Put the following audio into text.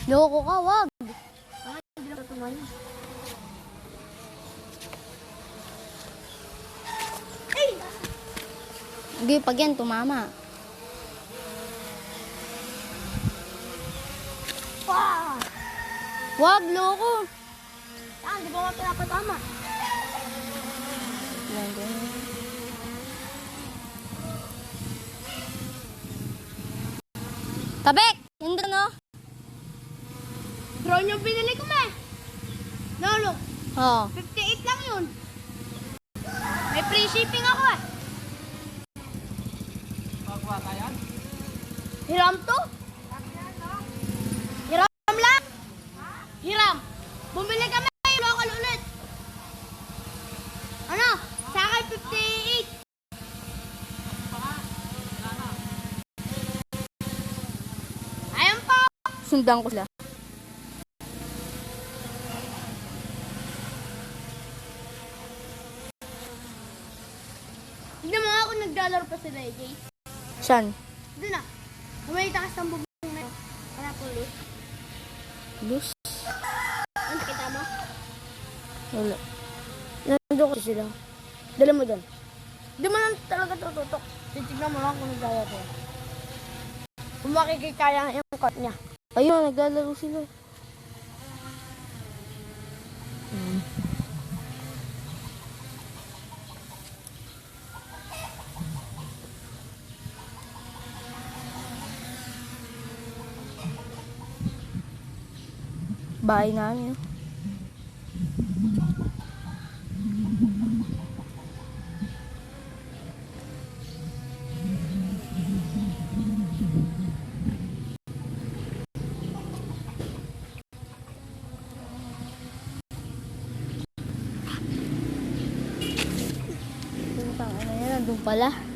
Loko ka, wag. Hindi na tumayo. Hindi, pag yan, tumama. Wah! Wag, loko. Di ba nga pinapatama? Tabek! Yung doon, no? Drone yung binili ko, ma. No, look. Oo. 58 lang yun. May free shipping ako eh. Hiram to? Hiram lang? Hiram. Bumili kami local ulit. Ano? Sa akin 58. Ayan po. Sundan ko sila. Hindi mo nga ako naglalaro pa sila, AJ. Saan? Doon na. May takas ng bubong na yun. Wala po ulit. Luz? Ano, nakita mo? Wala. Nandun ko sila. Dala mo doon. Hindi mo lang talaga tututok. Titignan mo lang kung naglalaro. Kung makikikaya yung court niya. Ayun, naglalaro sila. Bahay namin. Ano yan, nandun pala.